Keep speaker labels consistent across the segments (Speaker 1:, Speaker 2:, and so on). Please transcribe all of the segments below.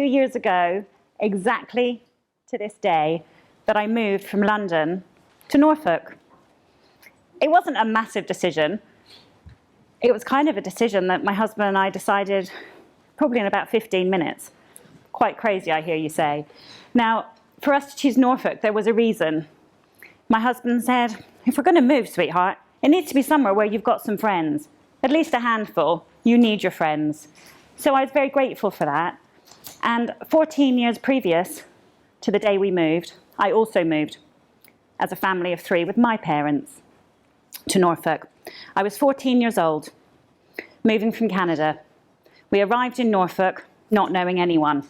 Speaker 1: years ago, exactly to this day, that I moved from London to Norfolk. It wasn't a massive decision. It was kind of a decision that my husband and I decided probably in about 15 minutes. Quite crazy, I hear you say. Now, for us to choose Norfolk, there was a reason. My husband said, if we're going to move, sweetheart, it needs to be somewhere where you've got some friends, at least a handful. You need your friends. So I was very grateful for that. And 14 years previous to the day we moved, I also moved as a family of 3 with my parents to Norfolk. I was 14 years old, moving from Canada. We arrived in Norfolk not knowing anyone.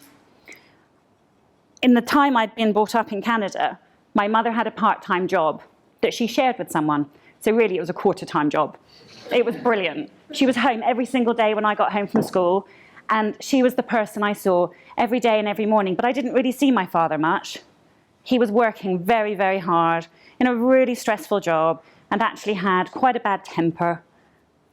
Speaker 1: In the time I'd been brought up in Canada, my mother had a part-time job that she shared with someone. So really it was a quarter-time job. It was brilliant. She was home every single day when I got home from school, and she was the person I saw every day and every morning, but I didn't really see my father much. He was working very, very hard in a really stressful job and actually had quite a bad temper,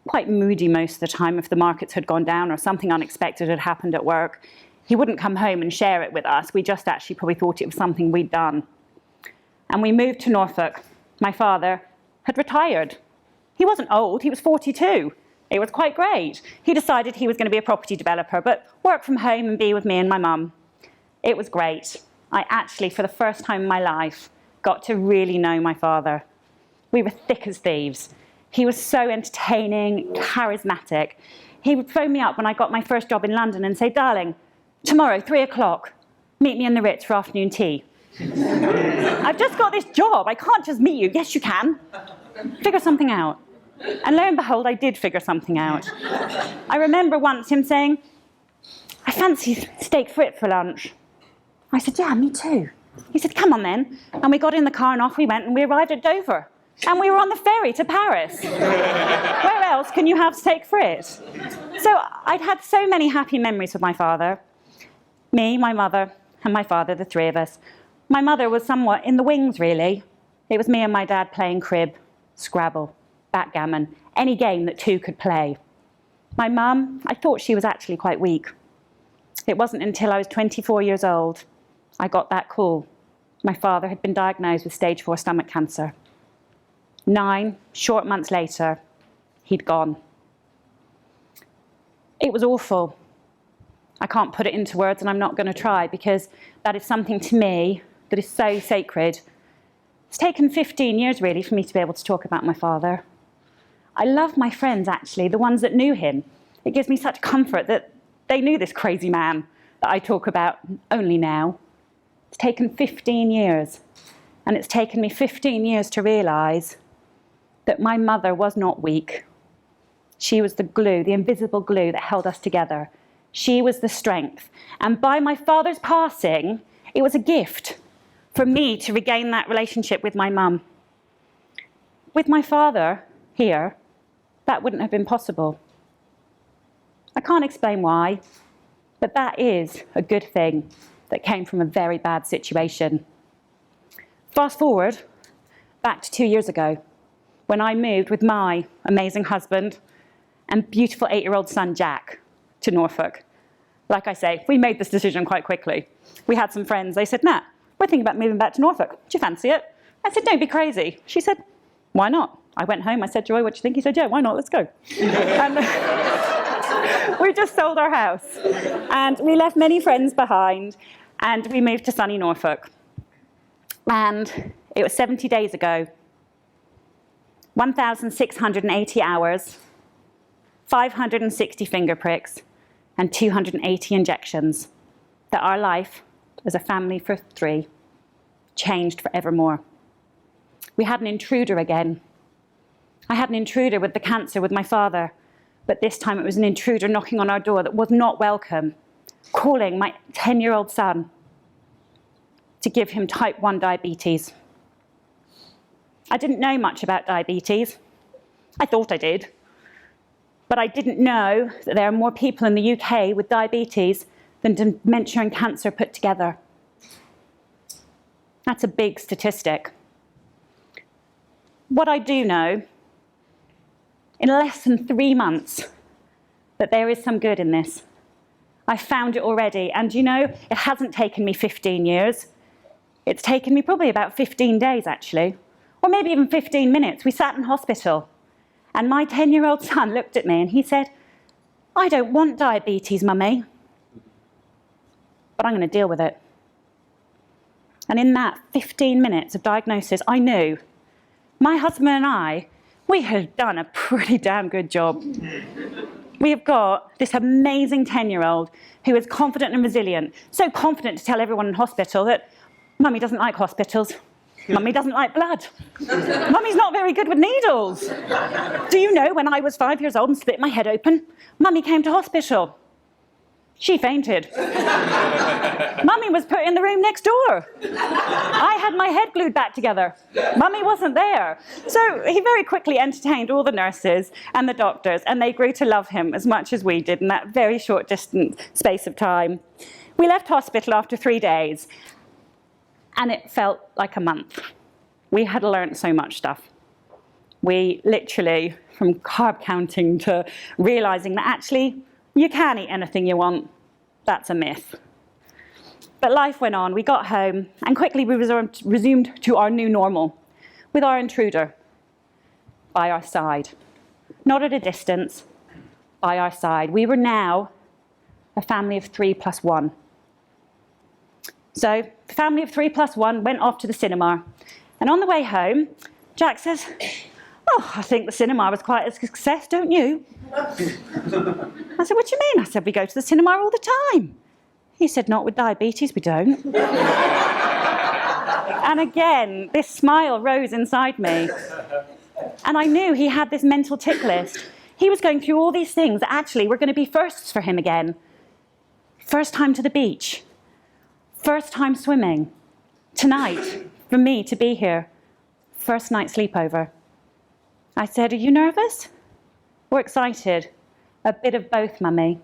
Speaker 1: quite moody most of the time if the markets had gone down or something unexpected had happened at work. He wouldn't come home and share it with us. We just actually probably thought it was something we'd done. And we moved to Norfolk. My father had retired. He wasn't old, he was 42. It was quite great. He decided he was going to be a property developer, but work from home and be with me and my mum. It was great. I actually, for the first time in my life, got to really know my father. We were thick as thieves. He was so entertaining, charismatic. He would phone me up when I got my first job in London and say, darling, tomorrow, 3 o'clock, meet me in the Ritz for afternoon tea. I've just got this job. I can't just meet you. Yes, you can. Figure something out. And lo and behold, I did figure something out. I remember once him saying, I fancy steak frit for lunch. I said, yeah, me too. He said, come on then. And we got in the car and off we went, and we arrived at Dover. And we were on the ferry to Paris. Where else can you have steak frit? So I'd had so many happy memories with my father. Me, my mother, and my father, the 3 of us. My mother was somewhat in the wings, really. It was me and my dad playing crib, Scrabble, backgammon, any game that 2 could play. My mum, I thought she was actually quite weak. It wasn't until I was 24 years old I got that call. My father had been diagnosed with stage 4 stomach cancer. 9 short months later, he'd gone. It was awful. I can't put it into words, and I'm not going to try, because that is something to me that is so sacred. It's taken 15 years, really, for me to be able to talk about my father. I love my friends, actually, the ones that knew him. It gives me such comfort that they knew this crazy man that I talk about only now. It's taken 15 years, and it's taken me 15 years to realise that my mother was not weak. She was the glue, the invisible glue that held us together. She was the strength. And by my father's passing, it was a gift for me to regain that relationship with my mum. With my father here, that wouldn't have been possible. I can't explain why, but that is a good thing that came from a very bad situation. Fast forward back to 2 years ago, when I moved with my amazing husband and beautiful 8-year-old son, Jack, to Norfolk. Like I say, we made this decision quite quickly. We had some friends. They said, Nat, we're thinking about moving back to Norfolk. Do you fancy it? I said, don't be crazy. She said, why not? I went home. I said, Joy, what do you think? He said, yeah, why not? Let's go. And we just sold our house. And we left many friends behind. And we moved to sunny Norfolk. And it was 70 days ago. 1,680 hours, 560 finger pricks, and 280 injections, that our life as a family for 3 changed forevermore. We had an intruder again. I had an intruder with the cancer with my father, but this time it was an intruder knocking on our door that was not welcome, calling my 10-year-old son to give him type 1 diabetes. I didn't know much about diabetes. I thought I did. But I didn't know that there are more people in the UK with diabetes than dementia and cancer put together. That's a big statistic. What I do know, in less than 3 months, that there is some good in this. I found it already. And you know, it hasn't taken me 15 years. It's taken me probably about 15 days, actually, or maybe even 15 minutes. We sat in hospital, and my 10-year-old son looked at me and he said, I don't want diabetes, Mummy, but I'm going to deal with it. And in that 15 minutes of diagnosis, I knew my husband and I, we had done a pretty damn good job. We have got this amazing 10-year-old who is confident and resilient, so confident to tell everyone in hospital that Mummy doesn't like hospitals. Mummy doesn't like blood. Mummy's not very good with needles. Do you know, when I was 5 years old and split my head open, Mummy came to hospital. She fainted. Mummy was put in the room next door. I had my head glued back together. Mummy wasn't there. So he very quickly entertained all the nurses and the doctors, and they grew to love him as much as we did in that very short distant space of time. We left hospital after 3 days, and it felt like a month. We had learned so much stuff. We literally, from carb counting to realizing that actually you can eat anything you want, that's a myth. But life went on. We got home, and quickly we resumed to our new normal, with our intruder by our side. Not at a distance, by our side. We were now a family of 3 plus 1. So the family of 3 plus 1 went off to the cinema. And on the way home, Jack says, oh, I think the cinema was quite a success, don't you? I said, what do you mean? I said, we go to the cinema all the time. He said, not with diabetes, we don't. And again, this smile rose inside me. And I knew he had this mental tick list. He was going through all these things that actually were going to be firsts for him again. First time to the beach. First time swimming. Tonight, for me to be here. First night sleepover. I said, are you nervous or excited? A bit of both, Mummy.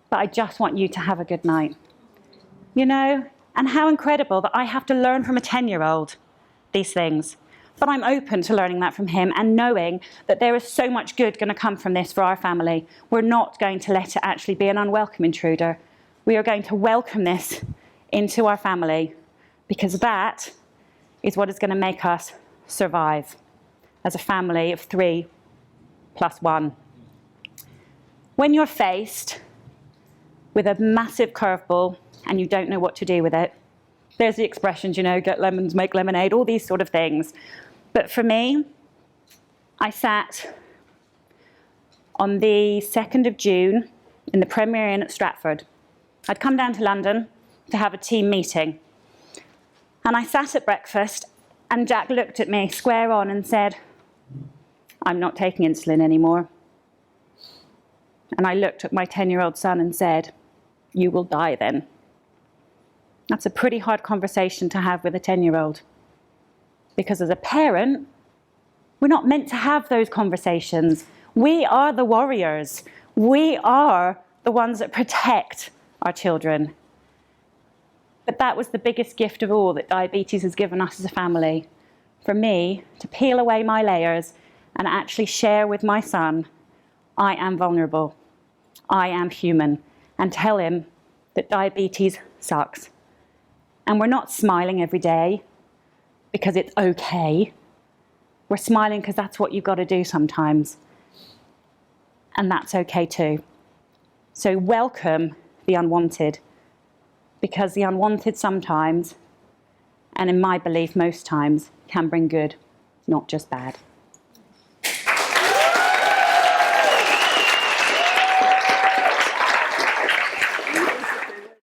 Speaker 1: But I just want you to have a good night. You know, and how incredible that I have to learn from a 10-year-old these things. But I'm open to learning that from him and knowing that there is so much good going to come from this for our family. We're not going to let it actually be an unwelcome intruder. We are going to welcome this into our family, because that is what is going to make us survive as a family of 3 plus 1. When you're faced with a massive curveball and you don't know what to do with it, there's the expressions, you know, get lemons, make lemonade, all these sort of things. But for me, I sat on the 2nd of June in the Premier Inn at Stratford. I'd come down to London to have a team meeting. And I sat at breakfast, and Jack looked at me square on and said, I'm not taking insulin anymore. And I looked at my 10-year-old son and said, you will die then. That's a pretty hard conversation to have with a 10-year-old. Because as a parent, we're not meant to have those conversations. We are the warriors. We are the ones that protect our children. But that was the biggest gift of all that diabetes has given us as a family. For me, to peel away my layers and actually share with my son, I am vulnerable, I am human, and tell him that diabetes sucks. And we're not smiling every day because it's okay. We're smiling because that's what you've got to do sometimes. And that's okay too. So welcome the unwanted, because the unwanted sometimes, and in my belief most times, can bring good, not just bad.